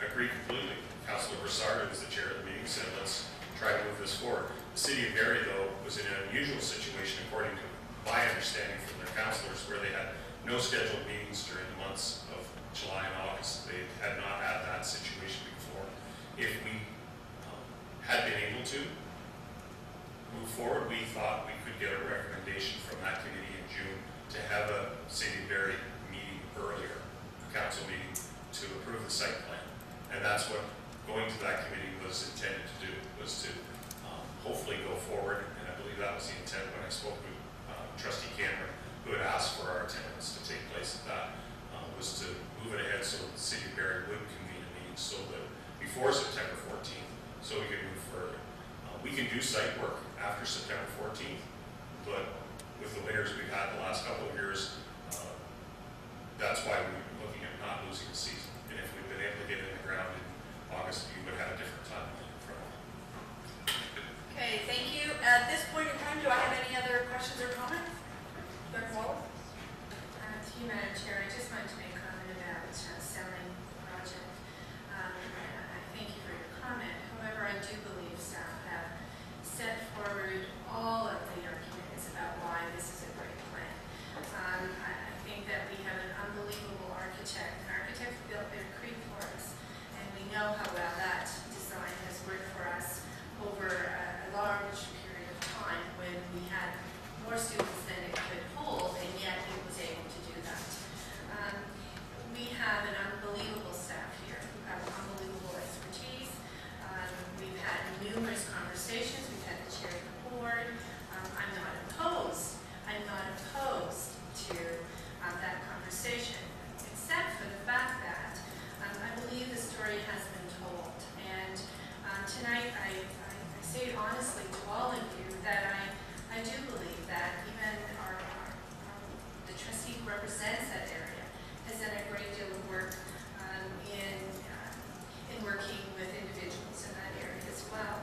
agree completely. Councillor Brassard, who was the chair of the meeting, said let's try to move this forward. The City of Barrie, though, was in an unusual situation, according to my understanding from their councillors, where they had no scheduled meetings during the months of July and August. They had not had that situation before. If we had been able to move forward, we thought we could get a recommendation from that committee in June to have a City of Barrie meeting earlier, a council meeting, to approve the site plan. And that's what going to that committee was intended to do, was to hopefully go forward, and I believe that was the intent when I spoke with Trustee Cameron, who had asked for our attendance to take place at that, was to move it ahead so that the City of Barrie would convene a meeting so that before September 14th, so we could move further. We can do site work after September 14th, but with the winters we've had the last couple of years, that's why we're looking at not losing a season. And if we'd been able to get it in the ground in August, we would have a different timeline in front of it. Okay, thank you. At this point in time, do I have any other questions or comments? Clerk Wallace? To you, Madam Chair, I just wanted to make a comment about selling the project. I thank you for your comment. However, I do believe staff have set forward all of the arguments about why this is a great plan. I think that we have an unbelievable architect. An architect who built Bear Creek for us, and we know how well that design has worked for us over a large period of time when we had more students than it could hold, and yet it was able to do that. We have an unbelievable staff here who have unbelievable expertise. We've had numerous conversations. We've had the chair of the board. I'm not opposed to that conversation, except for the fact that I believe the story has been told. And tonight I say honestly to all of you that I do believe that even the trustee who represents that area has done a great deal of work in working with individuals in that area as well.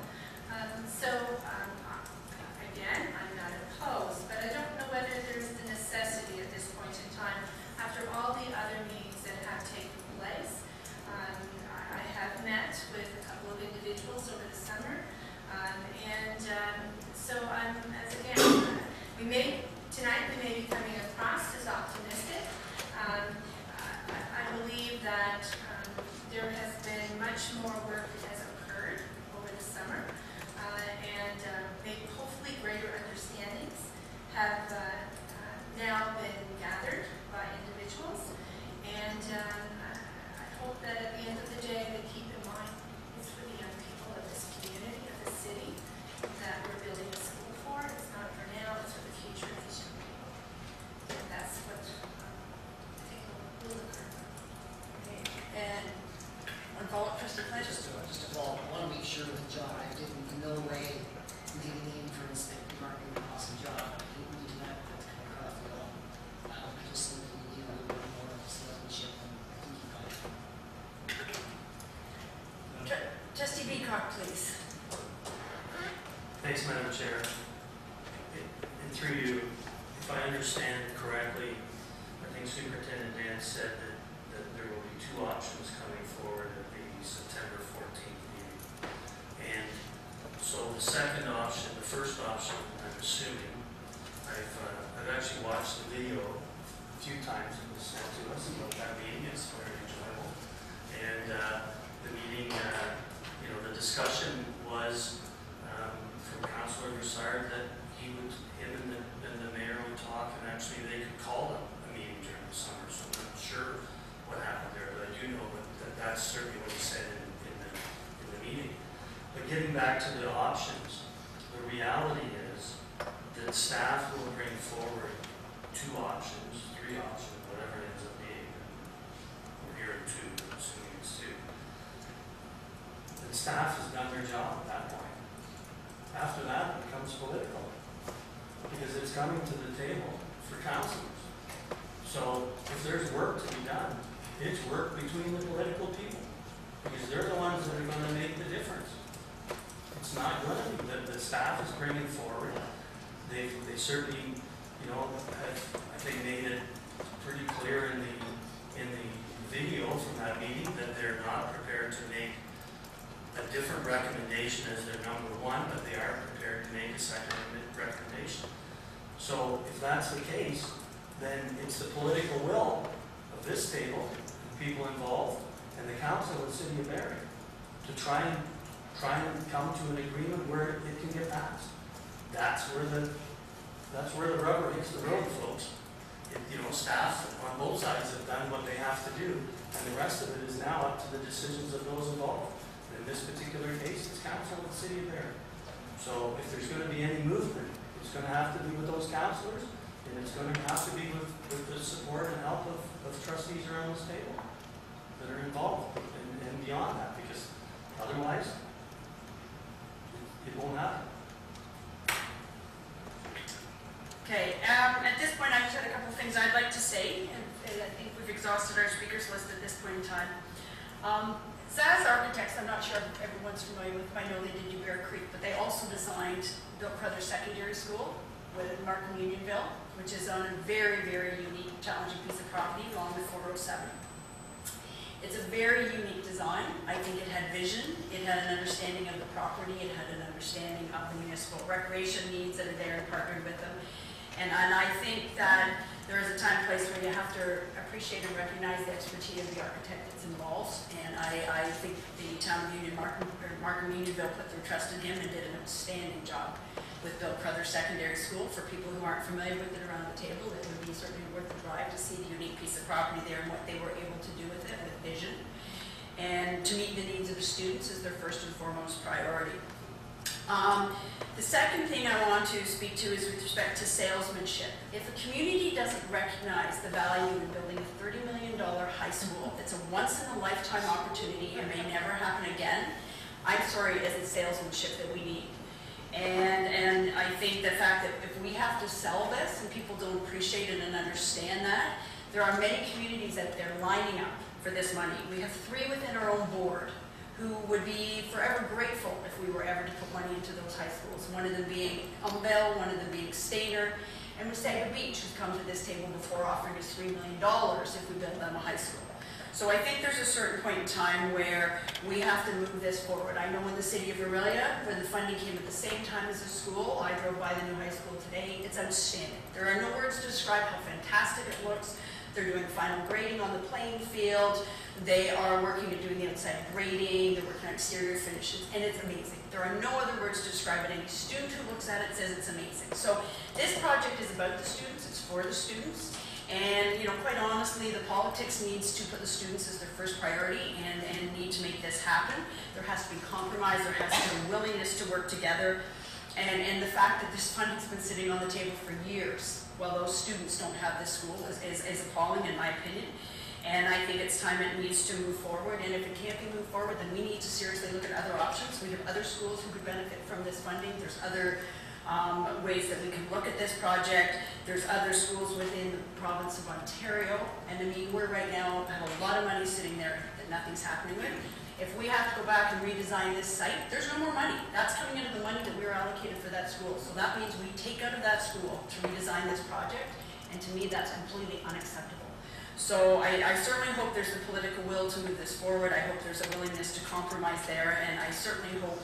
Again, I'm not opposed, but I don't know whether there's the necessity at this point in time, after all the other meetings that have taken place. I have met with a couple of individuals over the summer, tonight we may be coming across as optimistic. I believe that there has been much more work that has occurred over the summer, and maybe hopefully greater understandings have now been gathered by individuals, and I hope that at the end of the day they keep in mind it's for the young people of this community, of the city, that we're building a school for. It's not for now, it's for the future of these young people. And that's what I think will occur. Okay. And one follow-up, Trustee Pledge? Just to follow up, I want to make sure that John, I didn't in no way make any inference that you aren't doing an awesome job. I didn't mean that to come across at all. I just think that you need a little bit more of salesmanship, and I think you got it. Trustee Beacock, please. Thanks, Madam Chair. And through you, if I understand correctly, I think Superintendent Dan said that there will be two options coming forward at the September 14th meeting. And so the second option, the first option, I'm assuming, I've actually watched the video a few times. It was sent to us about that meeting. It's very enjoyable. And the meeting, the discussion was from Councillor Brassard that him and the mayor would talk, and actually they could call them getting back to the options, the reality is that staff will bring forward 2 options, 3 options, whatever it ends up being. We're here at 2, assuming it's 2. And staff has done their job at that point. After that, it becomes political, because it's coming to the table for councillors. So if there's work to be done, it's work between the political people, because they're the ones that are going to make the difference. It's not going to be that the staff is bringing forward. They certainly, have, I think, made it pretty clear in the video from that meeting that they're not prepared to make a different recommendation as their number 1, but they are prepared to make a second recommendation. So if that's the case, then it's the political will of this table, the people involved, and the council of the City of Barrie to try and come to an agreement where it can get passed. That's where the rubber hits the road, folks. Staff on both sides have done what they have to do, and the rest of it is now up to the decisions of those involved. In this particular case, it's council of the City of Barrie. So if there's going to be any movement, it's going to have to be with those councillors, and it's going to have to be with the support and help of trustees around this table that are involved and beyond that, because otherwise it won't happen. Okay, at this point, I just had a couple of things I'd like to say, and I think we've exhausted our speakers list at this point in time. As architects, I'm not sure if everyone's familiar with them. I know they did do Bear Creek, but they also designed Bill Crothers Secondary School with Markham Unionville, which is on a very, very unique, challenging piece of property along the 407. It's a very unique design. I think it had vision. It had an understanding of the property. It had an understanding of the municipal recreation needs that are there and partnered with them. And I think that there is a time and place where you have to appreciate and recognize the expertise of the architect that's involved. And I think the town of Markham Unionville put their trust in him and did an outstanding job with Bill Crothers Secondary School. For people who aren't familiar with it around the table, it would be certainly worth the drive to see the unique piece of property there and what they were able to do with it, with vision. And to meet the needs of the students is their first and foremost priority. The second thing I want to speak to is with respect to salesmanship. If a community doesn't recognize the value in building a $30 million high school, it's a once-in-a-lifetime opportunity and may never happen again, I'm sorry, it isn't salesmanship that we need. And I think the fact that if we have to sell this and people don't appreciate it and understand that, there are many communities that they're lining up for this money. We have 3 within our own board who would be forever grateful if we were ever to put money into those high schools. One of them being Umbel, one of them being Stainer, and Wasaga Beach, who's come to this table before offering us $3 million if we build them a high school. So I think there's a certain point in time where we have to move this forward. I know in the city of Orillia, where the funding came at the same time as the school, I drove by the new high school today, it's outstanding. There are no words to describe how fantastic it looks. They're doing final grading on the playing field. They are working at doing the outside grading. They're working on exterior finishes, and it's amazing. There are no other words to describe it. Any student who looks at it says it's amazing. So this project is about the students. It's for the students. And, quite honestly, the politics needs to put the students as their first priority and need to make this happen. There has to be compromise. There has to be a willingness to work together. And the fact that this funding's been sitting on the table for years while those students don't have this school is appalling, in my opinion. And I think it's time it needs to move forward. And if it can't be moved forward, then we need to seriously look at other options. We have other schools who could benefit from this funding. There's other ways that we can look at this project. There's other schools within the province of Ontario. And I mean, we're right now have a lot of money sitting there that nothing's happening with. If we have to go back and redesign this site, there's no more money. That's coming out of the money that we were allocated for that school. So that means we take out of that school to redesign this project. And to me, that's completely unacceptable. So I certainly hope there's the political will to move this forward. I hope there's a willingness to compromise there. And I certainly hope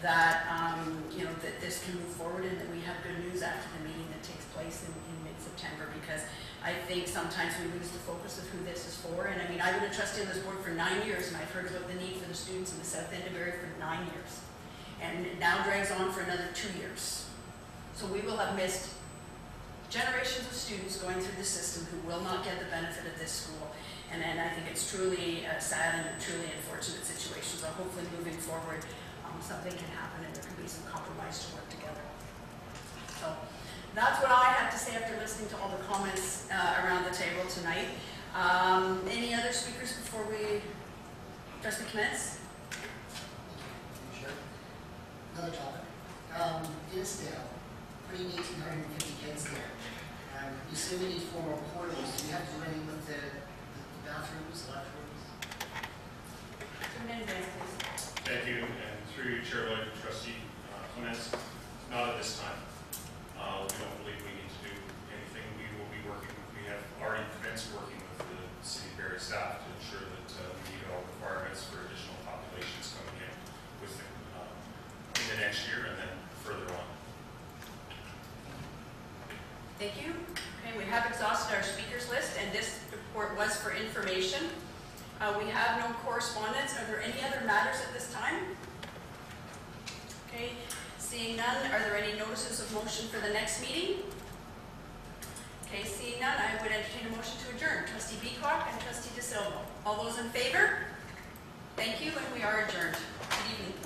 that, that this can move forward and that we have good news after the meeting that takes place in mid-September, because I think sometimes we lose the focus of who this is for. And I mean, I've been a trustee on this board for 9 years, and I've heard about the need for the students in the South End of Barrie for 9 years. And it now drags on for another 2 years. So we will have missed generations of students going through the system who will not get the benefit of this school. And I think it's truly sad and a truly unfortunate situation. So hopefully moving forward, something can happen and there can be some compromise to work together. So that's what I have to say after listening to all the comments around the table tonight. Any other speakers before we commence? Sure. Another topic. Innisdale, putting 1,850 kids there. You say we need 4 more portables. Do you have to do anything with the bathrooms, electrooms? Thank you, and through you, Chair Lloyd, Trustee Clements, not at this time. We don't believe we need to do anything. We will be working, we have already commenced working with the City of Barrie staff to ensure that we meet all requirements for additional populations coming in with in the next year and then further on. Thank you. Okay, we have exhausted our speakers list, and this report was for information. We have no correspondence. Are there any other matters at this time? Okay, seeing none, are there any notices of motion for the next meeting? Okay, seeing none, I would entertain a motion to adjourn. Trustee Beacock and Trustee De Silva. All those in favor? Thank you, and we are adjourned. Good evening.